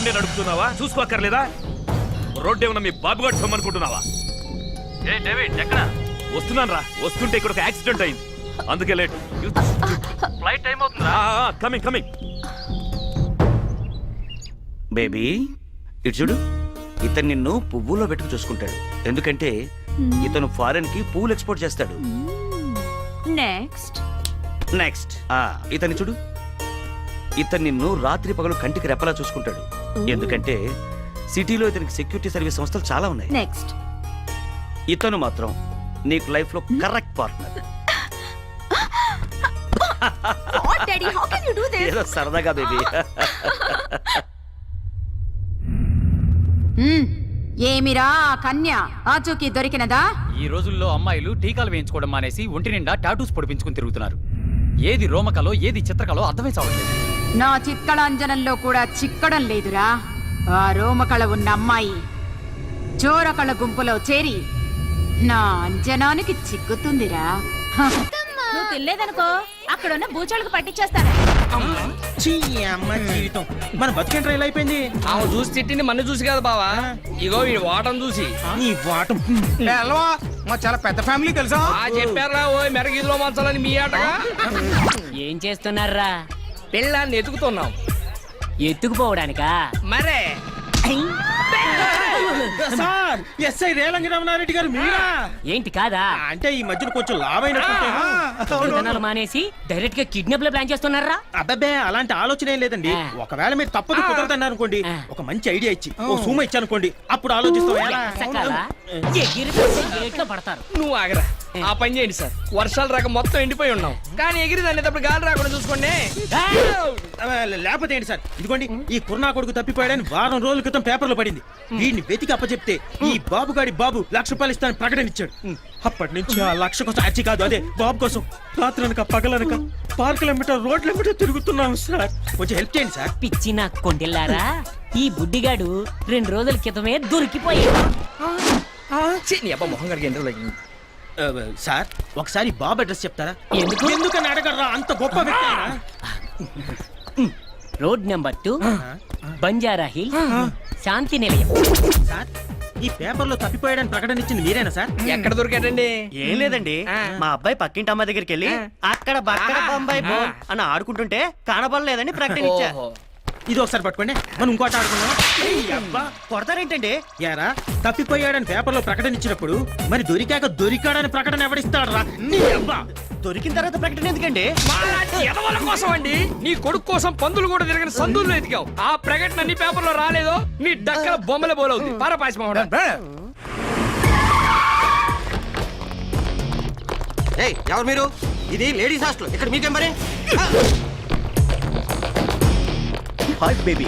దగ్గరుండే నడుపుతున్నావా? చూసుకోక్కర్లేదా? రోడ్డు ఏమన్నా మీ బాబుగాడు సొమ్మనుకుంటున్నావా? ఏ డేవిడ్ ఎక్కడ? వస్తున్నాను రా. వస్తుంటే ఇక్కడ ఒక యాక్సిడెంట్ అయింది, అందుకే లేట్. ఫ్లైట్ టైం అవుతుందా? Coming coming. బేబీ ఇటు చూడు, ఇతను నిన్ను పువ్వులో పెట్టుకు చూసుకుంటాడు. ఎందుకంటే ఇతను ఫారెన్ కి పువ్వులు ఎక్స్పోర్ట్ చేస్తాడు. నెక్స్ట్ నెక్స్ట్ ఇతన్ని చూడు, ఇతను నిన్ను రాత్రి పగలు కంటికి రెప్పలా చూసుకుంటాడు. ఎందుకంటే సిటీలో ఇతనికి సెక్యూరిటీ సర్వీస్ సంస్థలు చాలా ఉన్నాయి. నెక్స్ట్ ఇతను మాత్రం నీకు లైఫ్ లో correct partner. What daddy, how can you do this? ఏదో సరదాగా బేబీ. ఏమిరా కన్య ఆచూకీ దొరికినదా? ఈ రోజుల్లో అమ్మాయిలు టీకాలు వేయించుకోవడం మానేసి ఒంటి నిండా టాటూస్ పొడిపించుకుని తిరుగుతున్నారు. ఏది రోమకలో ఏది చిత్రకలో అర్థమై చావట్లేదు. నా చిక్కడాంజనంలో కూడా చిక్కడం లేదురా. ఆ రోమకళ ఉన్న అమ్మాయి చోరకళ గుంపులో చేరి నా అంజనానికి చిక్కుతుందిరా. నువ్వు తినలేదనుకో అక్కడున్న బూచోళ్ళకి పట్టించేస్తాను. జీవితం మన బతికేంట్రా ఇలా అయిపోయింది. ఆమె చూసి తిట్టింది మన చూసి కాదు బావా, ఇగో ఈ వాటం చూసి. నీ వాటం మా చాలా పెద్ద ఫ్యామిలీ తెలుసా? చెప్పారా ఓ మెరగిదిలో మంచాలని మీ ఆటగా. ఏం చేస్తున్నారా? పిల్లాన్ని ఎతుకుతున్నాం. ఎత్తుకుపోవడానికా? మరే సార్ ఎస్ఐ రేలంగిరామనారెడ్డి గారు మీరా? ఏంటి కాదా? అంటే ఈ మధ్యన కొంచెం లాభైనట్టు మానేసి డైరెక్ట్ గా కిడ్నాప్ లో ప్లాన్ చేస్తున్నారా? అబ్బే అలాంటి ఆలోచన ఏం లేదండి. ఒకవేళ మీరు తప్పదు కుదరదన్నారు అనుకోండి, ఒక మంచి ఐడియా ఇచ్చి ఓ సూమ ఇచ్చి అనుకోండి, అప్పుడు ఆలోచిస్తాం. పడతారు. నువ్వు ఆగరా, ఆ పని చేయండి సార్. వర్షాలు రాక మొత్తం ఎండిపోయి ఉన్నాం, కానీ ఎగిరి అనేటప్పుడు గాలి రాకుండా చూసుకోండి. లేకపోతే ఏంటి సార్, ఇదిగోండి ఈ కుర్నా కొడుకు తప్పిపోయాడని వారం రోజుల క్రితం పేపర్లో పడింది. వీడిని వెతికి అప్పచెప్తే ఈ బాబుగాడి బాబు ₹1,00,000 ఇస్తానని ప్రకటన ఇచ్చాడు. అప్పటి నుంచి ఆ 1,00,000 కోసం అచ్చి కాదు, అదే బాబు కోసం రాత్రనక పగలనక పార్కులెంబట రోడ్లెంబట తిరుగుతున్నాం సార్. కొంచెం హెల్ప్ చేయండి సార్. పిచ్చి నా కొండెల్లారా, ఈ బుడ్డిగాడు 2 రోజుల క్రితమే దొరికిపోయాడు. మొహం కడిగి ఎంతో సార్ ఒకసారి బాబు అడ్రస్ చెప్తారా? ఎందుకు? ఎందుకని అడగరా, అంత గొప్ప వ్యక్తి ఆయన. రోడ్ నెంబర్ 2 బంజారా హిల్ శాంతి నిలయం. సార్ ఈ పేపర్ లో తప్పిపోయాడని ప్రకటన ఇచ్చింది మీరేనా సార్? ఎక్కడ దొరికాడండి? ఏం లేదండి, మా అబ్బాయి పక్కింటి అమ్మ దగ్గరికి వెళ్ళి అక్కడ బక్కడ బొంబాయి బో అని ఆడుకుంటుంటే కనబడలేదని ప్రకటన ఇచ్చా. ఇది ఒకసారి పట్టుకోండి, మనం ఇంకోటి ఆడుకుందాం. కొడతారేంటండి? యారా తప్పిపోయాడని పేపర్ లో ప్రకటన ఇచ్చినప్పుడు మరి దొరికాక దొరికాడని ప్రకటన ఎవడిస్తాడు రా? దొరికిన తర్వాత ప్రకటన ఎందుకండి? ఎదవల కోసం అండి. నీ కొడుకు కోసం పందులు కూడా తిరిగిన సందుల్లో ఎతికావు. ఆ ప్రకటన నీ పేపర్ లో రాలేదో నీ డక్కల బొమ్మల బోలవుతుంది. పారపాసి ఎవరు మీరు? ఇది లేడీస్ హాస్టల్, ఇక్కడ మీకేం మరి? Hi baby.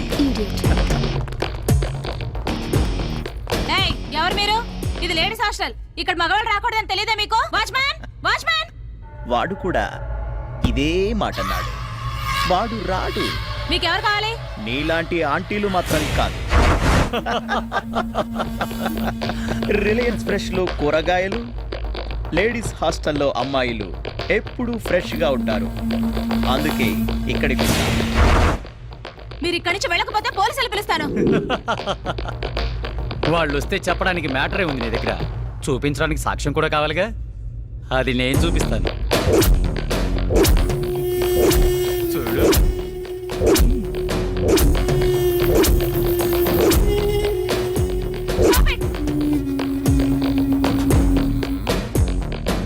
ఏయ్, ఎవరు మీరు? ఇది లేడీస్ హాస్టల్, ఇక్కడ మగవాళ్ళు రాకూడదని తెలియదా మీకు? Watchman, watchman. వాడు కూడా ఇదే మాట అన్నాడు. వాడు రాడు. మీకెవరు కావాలి? నీలాంటి ఆంటీలు మాత్రం కాదు. రిలయన్స్ ఫ్రెష్ లో కూరగాయలు, లేడీస్ హాస్టల్లో అమ్మాయిలు ఎప్పుడూ ఫ్రెష్ గా ఉంటారు. అందుకే ఇక్కడికి మీరు ఇక్కడి నుంచి వెళ్ళకపోతే పోలీసులు పిలుస్తాను. వాళ్ళు వస్తే చెప్పడానికి మ్యాటరే ఉంది నీ దగ్గర, చూపించడానికి సాక్ష్యం కూడా కావాలిగా. అది నేను చూపిస్తాను. చూడు,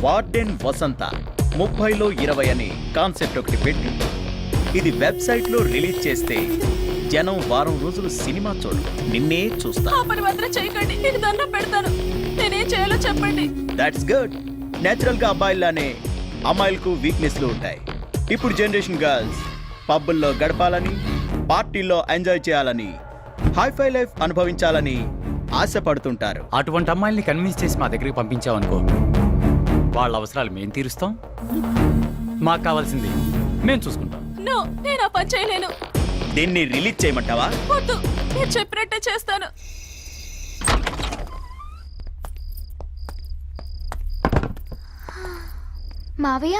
వార్డెన్ వసంత 30లో 20 అని కాన్సెప్ట్ ఒకటి పెట్టి ఇది వెబ్సైట్ లో రిలీజ్ చేస్తే జనం వారం రోజులు సినిమా చూడు, నిన్నే చూస్తా. ఆ పని మాత్రం చేయకండి, నేను దండం పెడతాను. నేనేం చేయాలో చెప్పండి. That's good. నేచురల్ గా అబ్బాయిలానే అమ్మాయిలకు వీక్నెస్లు ఉంటాయి. ఇప్పుడు జనరేషన్ గర్ల్స్ పబ్బుల్లో గడపాలని, పార్టీల్లో ఎంజాయ్ చేయాలని, హైఫై లైఫ్ అనుభవించాలని ఆశపడుతుంటారు. అటువంటి అమ్మాయిల్ని కన్విన్స్ చేసి మా దగ్గరికి పంపించావనుకో, వాళ్ళ అవసరాలు మేము తీరుస్తాం, మాకు కావాల్సింది మేము చూసుకుంటాం. నో, నేను ఆ పని చేయలేను. దీన్ని రిలీజ్ చేయమంటావా? వద్దు, నేను చెప్పినట్టే చేస్తాను. మావయ్య,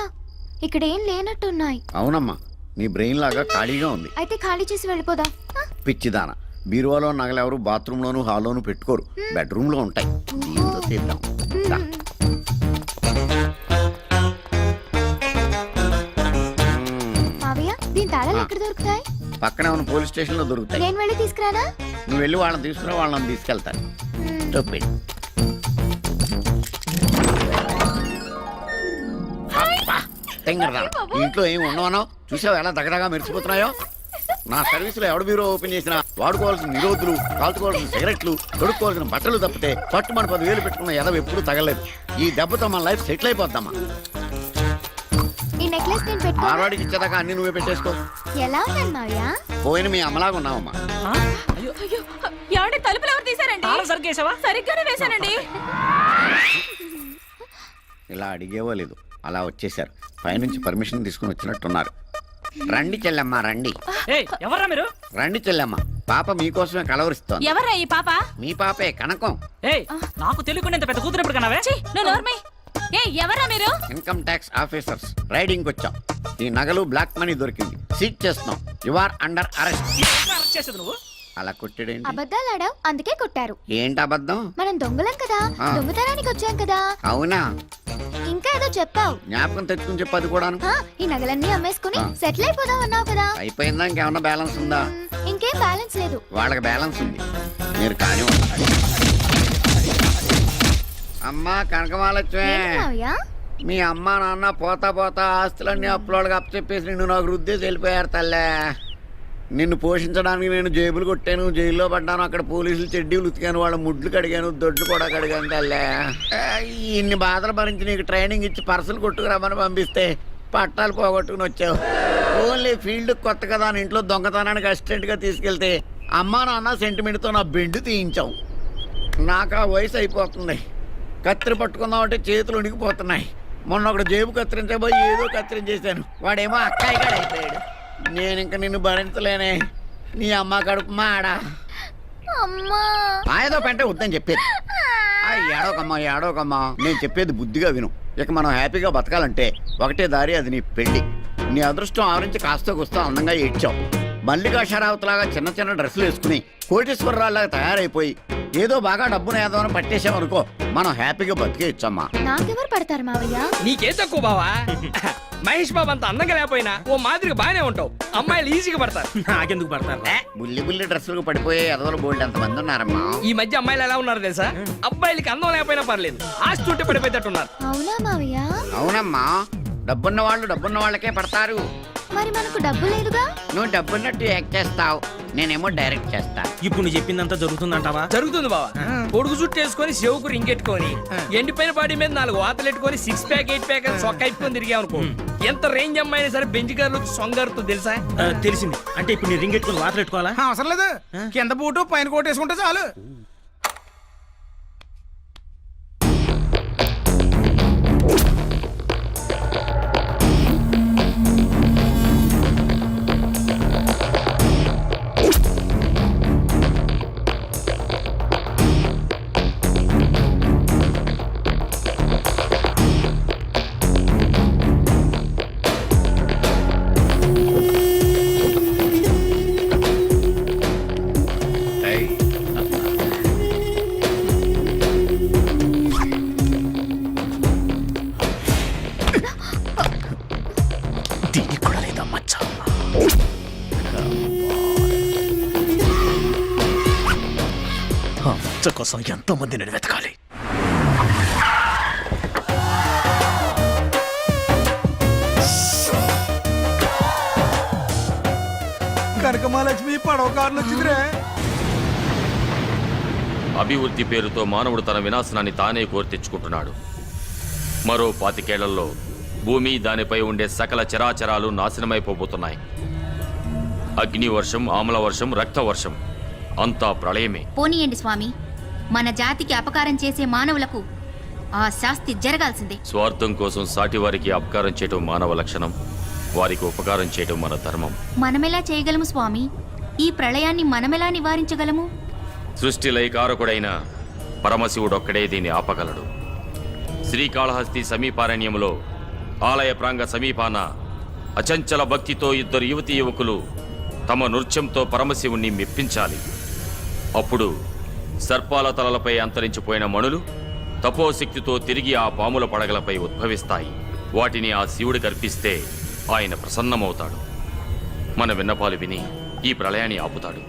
ఇక్కడ ఏం లేనట్టున్నాయి. అవునమ్మా, నీ బ్రెయిన్ లాగా ఖాళీగా ఉంది. అయితే ఖాళీ చేసి వెళ్ళిపోదా? పిచ్చిదాన, బీరువాలో నగలు ఎవరు బాత్రూంలోను హాల్లోను పెట్టుకోరు, బెడ్రూమ్లో ఉంటాయి. దీంతో తీద్దాం. దా. మావయ్య దీని తాళాలు ఎక్కడ దొరుకుతాయి? పక్కనే ఉన్న పోలీస్ స్టేషన్లో దొరుకుతాయి. నేను వెళ్ళి తీసుకురానా? నువ్వు వెళ్ళి వాళ్ళని తీసుకురా, వాళ్ళని తీసుకెళ్తాను. చెప్పి ఇంట్లో ఏమి ఉండవనో చూసావు ఎలా దగ్గరగా మెరిసిపోతున్నాయో. నా సర్వీసులో ఎవడ బీరో ఓపెన్ చేసినా వాడుకోవాల్సిన నిరోధులు, కాల్చుకోవాల్సిన సిగరెట్లు, తొడుక్కోవాల్సిన బట్టలు తప్పితే పట్టు మన 10,000 పెట్టుకున్న ఎదవ ఎప్పుడు తగలేదు. ఈ దెబ్బతో మన లైఫ్ సెటిల్ అయిపోద్దామా. ఈ నెక్లెస్ నేను పెట్టుకో. మార్వాడికి ఇచ్చేదాకా అన్ని నువ్వే పెట్టేసుకో. ఎలా ఉన్నాను మావయ్య? పోయిన మీ అమ్మలాగా ఉన్నావమ్మా. అయ్యో ఏమండి తలుపులు ఎవరు తీసారండి? తాళం సరిగేసావా? సరిగ్గానే వేశానండి. ఇలా అడిగేవో లేదు, అలా వచ్చేసారు. పైనుంచి పర్మిషన్ తీసుకుని వచ్చినట్టున్నారు. రండి చెల్లెమ్మ రండి. ఎవర్రా మీరు? రండి చెల్లెమ్మ, పాప మీకోసమే కలవరిస్తోంది. ఎవర్రా ఈ పాప? మీ పాపే కనకం. నాకు తెలియకుండా ఇంత పెద్ద కూతురు ఎప్పుడు కన్నావే? నువ్వు నోర్మై. ఎవర్రా మీరు? ఇన్కమ్ ట్యాక్స్ ఆఫీసర్స్ రైడింగ్ వచ్చాం. ఈ నగలు బ్లాక్ మనీ దొరికింది, సీజ్ చేస్తున్నాం. You are under arrest. చేసేది నువ్వు? అలా కొట్టాడేంటి? అబద్ధాలు ఆడావు, అందుకే కొట్టారు. ఏంటి అబద్ధం? మనం దొంగలం కదా, దొంగతనానికి వచ్చాం కదా. అవునా? ఇంకా ఏదో చెప్పావు. జ్ఞాపకం తెచ్చుకుని చెప్పు. అది కూడాను. ఈ నగలన్నీ అమ్మేసుకుని సెటిల్ అయిపోదాం అన్నావు కదా. అయిపోయిందా? ఇంకేమన్నా బ్యాలెన్స్ ఉందా? ఇంకేం బ్యాలెన్స్ లేదు. వాళ్ళకి బ్యాలెన్స్ ఉంది, మీరు కానీ. అమ్మా కనకమాలక్ష్మి, ఏంటి మావయ్య? మీ అమ్మ నాన్న పోతా పోతా ఆస్తులన్నీ అప్పులోళ్ళకి అప్పచెప్పేసి నిన్ను నాకు రుద్దేసి వెళ్ళిపోయారు తల్లే. నిన్ను పోషించడానికి నేను జేబులు కొట్టాను, జైల్లో పడ్డాను, అక్కడ పోలీసులు చెడ్డీలు ఉతికాను, వాళ్ళ ముడ్లు కడిగాను, దొడ్లు కూడా కడిగాను తల్లే. ఇన్ని బాధలు భరించి నీకు ట్రైనింగ్ ఇచ్చి పర్సలు కొట్టుకురమ్మని పంపిస్తే పట్టాలు పోగొట్టుకుని వచ్చావు. ఓన్లీ ఫీల్డ్ కొత్త కదా అని ఇంట్లో దొంగతనానికి అసిస్టెంట్గా తీసుకెళ్తే అమ్మా నాన్న సెంటిమెంట్తో నా బెండు తీయించావు. నాకు ఆ వయసు అయిపోతుంది. కత్తిరి పట్టుకుందామంటే చేతులు ఉనికిపోతున్నాయి. మొన్న ఒకటి జేబు కత్తిరించబోయి ఏదో కత్తిరించేశాను, వాడేమో అక్కాయిగాడు అయిపోయాడు. నేను ఇంక నిన్ను భరించలేనే. నీ అమ్మ కడుపు మాడా. ఏదో పెంటే వద్దని చెప్పేది. ఏడోకమ్మా ఏడోకమ్మా, నేను చెప్పేది బుద్ధిగా విను. ఇక మనం హ్యాపీగా బతకాలంటే ఒకటే దారి, అది నీ పెళ్లి. నీ అదృష్టం ఆవరించి కాస్త కూస్తా అందంగా ఏడ్చావు. మల్లికా షరావత్లాగా చిన్న చిన్న డ్రెస్సులు వేసుకుని కోటేశ్వరరావులాగా తయారైపోయి ఏదో బాగా డబ్బును ఏదో పట్టేసామనుకో, మనం హ్యాపీగా బతికేయచ్చమ్మా. నాకెవరు పడతారు మావయ్య? నీకేం తక్కువ బావా? మహేష్ బాబు అంత అందంగా లేకపోయినా ఓ మాదిరిగా బాగానే ఉంటావు. అమ్మాయిలు ఈజీగా పడతారు. నాకెందుకు పడతారు? బుల్లి బుల్లి డ్రెస్సులకు పడిపోయే ఎదవలు బోల్డ్ ఎంతమంది ఉన్నారమ్మా. ఈ మధ్య అమ్మాయిలు ఎలా ఉన్నారు తెలుసా? అబ్బాయిలకి అందం లేకపోయినా పర్లేదు, ఆస్తి ఉంటే పడిపోయేటట్టున్నారు. అవునా మావయ్య? అవునమ్మా, డబ్బున్న వాళ్ళు డబ్బున్న వాళ్ళకే పడతారు. మరి మనకు డబ్బు లేదుగా. నువ్వు డబ్బున్నట్టు యాక్ట్ చేస్తావు, నేనేమో డైరెక్ట్ చేస్తా. ఇప్పుడు నువ్వు చెప్పిందంతా జరుగుతుందంటావా? జరుగుతుంది బావా. పొడుగు చుట్టూ వేసుకొని చెవుకు రింగెట్టుకొని ఎండిపోయిన బాడీ మీద 4 వాతలు ఎట్టుకొని 6 ప్యాక్ 8 ప్యాక్ సొక్క అయిపోయి తిరిగామనుకో, ఎంత రేంజ్ అమ్మాయినా సరే బెంచ్ కార్లు సొంగరుతో తెలుసా? తెలిసింది. అంటే ఇప్పుడు నీ రింగ్ ఎట్టుకుని వాతలు పెట్టుకోవాలా? అవసరం లేదు, కింద బూటు పైన కోట్ వేసుకుంటే చాలు. దీనికి కూడా లేదా మచ్చ? ఆ మచ్చ కోసం ఎంతో మందిని వెతకాలి. కనకమాలక్ష్మి పడవ కార్లు వచ్చిందిరే. అభివృద్ధి పేరుతో మానవుడు తన వినాశనాన్ని తానే కోరి తెచ్చుకుంటున్నాడు. మరో 25 ఏళ్లలో భూమి, దానిపై ఉండే సకల చరాచరాలు నాశనమైపోబోతున్నాయి. అగ్నివర్షం, ఆమ్ల వర్షం, రక్త వర్షం, అంతా ప్రళయమే. పోనీయండి స్వామి, మన జాతికి అపకారం చేసే మానవులకు ఆ శాస్తి జరగాల్సిందే. స్వార్థం కోసం సాటివారికి అపకారం చేయటం మానవ లక్షణం, వారికి ఉపకారం చేయటం మన ధర్మం. మనమెలా చేయగలము స్వామి? ఈ ప్రళయాన్ని మనమెలా నివారించగలము? సృష్టి లయకారకుడైన పరమశివుడొక్కడే దీన్ని ఆపగలడు. శ్రీకాళహస్తి సమీపారణ్యంలో ఆలయ ప్రాంగ సమీపాన అచంచల భక్తితో 2 యువతీ యువకులు తమ నృత్యంతో పరమశివుణ్ణి మెప్పించాలి. అప్పుడు సర్పాల తలలపై అంతరించిపోయిన మణులు తపోశక్తితో తిరిగి ఆ పాముల పడగలపై ఉద్భవిస్తాయి. వాటిని ఆ శివుడు కర్పిస్తే ఆయన ప్రసన్నమవుతాడు. మన విన్నపాలు విని ఈ ప్రళయాన్ని ఆపుతాడు.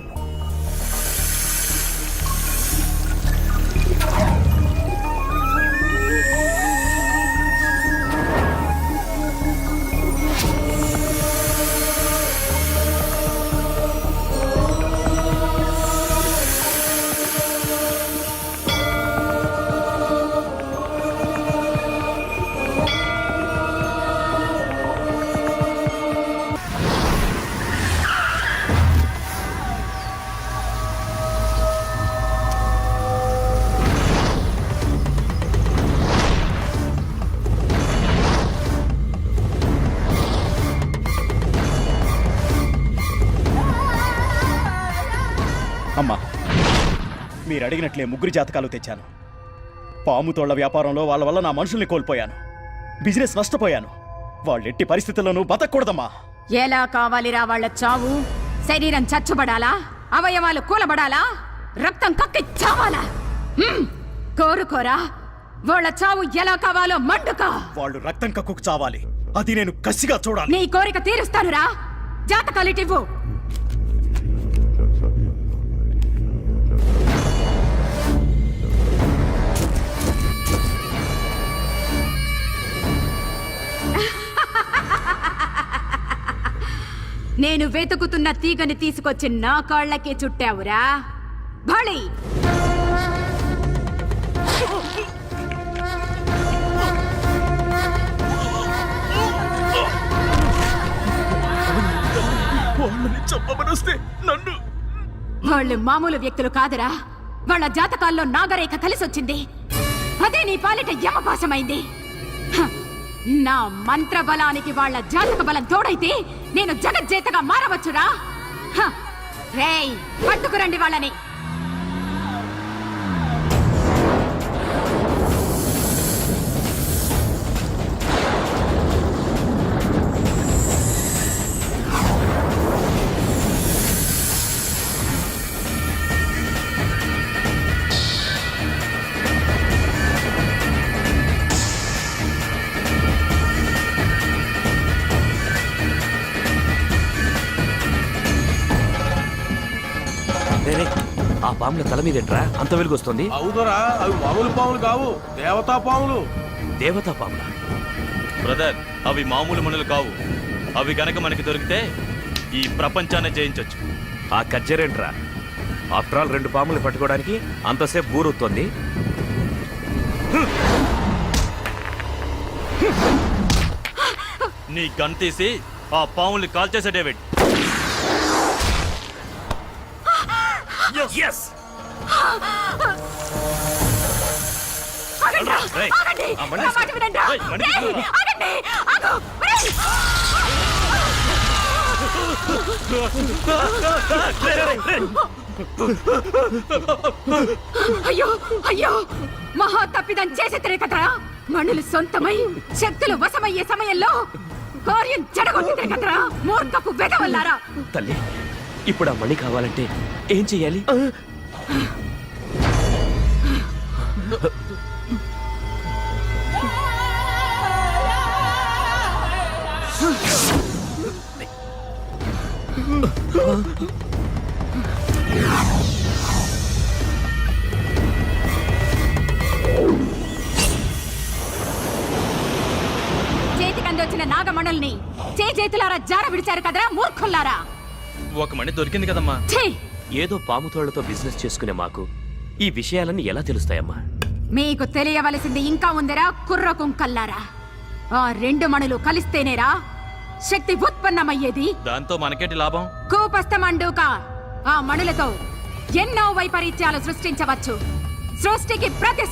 అమ్మా, మీరు అడిగినట్లే 3 జాతకాలు తెచ్చాను. పాము తోళ్ల వ్యాపారంలో వాళ్ళ వల్ల నా మనుషుల్ని కోల్పోయాను. బిజినెస్ నష్టపోయాను. వాళ్ళెట్టి పరిస్థితుల్లోనూ బతకూడదమ్మా. ఎలా కావాలిరా వాళ్ళ చావు? శరీరం చచ్చుబడాలా? అవయవాలు కూలబడాలా? రక్తం కక్కి చావాలా? కోరుకోరా వాళ్ళ చావు ఎలా కావాలో మండుకా. వాళ్ళు రక్తం కక్కుకు చావాలి. అది నేను కసిగా చూడాలి. నీ కోరిక తీరుస్తానురా. జాతకాలిటివ్వు. నేను వెతుకుతున్న తీగని తీసుకొచ్చి నా కాళ్ళకే చుట్టావురా. భళి వాళ్ళు మామూలు వ్యక్తులు కాదురా. వాళ్ళ జాతకాల్లో నాగరేఖ కలిసొచ్చింది. అదే నీ పాలిట యమపాశమైంది. హ, నా మంత్ర బలానికి వాళ్ళ జాతక బలం తోడైతే నేను జగజ్జేతగా మారవచ్చురా. హ, రేయ్ పట్టుకురండి వాళ్ళని. ఆ పాముల తల మీదేంట్రా అంత వెలుగొస్తుంది? అవుదరా, అవి మామూలు పాములు కావు, దేవతా పాములు. దేవతా పాముల? బ్రదర్, అవి మామూలు మనులు కావు. అవి గనక మనకి దొరికితే ఈ ప్రపంచాన్ని జయించొచ్చు. ఆ కజ్జరేంట్రా? ఆఫ్టర్ ఆల్ 2 పాములు పట్టుకోవడానికి అంతసేపు ఊరుతుంది. నీ గన్ తీసి ఆ పాముల్ని కాల్ చేసే డేవిడ్. Yes! అయ్యో అయ్యో, మహా తప్పిదం చేసేతరే కదరా. మణులు సొంతమై శక్తులు వశమయ్యే సమయంలో కార్యం చెడగొట్టితే కదరా. మూర్ఖపు వెదవల్లారా. తల్లి, ఇప్పుడు ఆ మణి కావాలంటే ఏం చెయ్యాలి? చేతికందొచ్చిన నాగమణుల్ని చేతులారా జార విడిచారు కదరా మూర్ఖుల్లారా. ఒక మణి దొరికింది కదమ్మా. ఛీ! ఏదో పాముతోళ్లతో బిజినెస్ చేసుకునే మాకు ఈ విషయాలన్నీ ఎలా తెలుస్తాయమ్మా? మీకు తెలియవలసింది ఇంకా ఉందిరా కుర్ర కుంకల్లారా. ఆ 2 మణులు కలిస్తేనేరా శక్తి ఉత్పన్నమయ్యేది. దాంతో మనకేంటి లాభం? కూపస్థమండూక ఆ మణులతో ఎన్నో వైపరీత్యాలు సృష్టించవచ్చు. సృష్టికి ప్రతి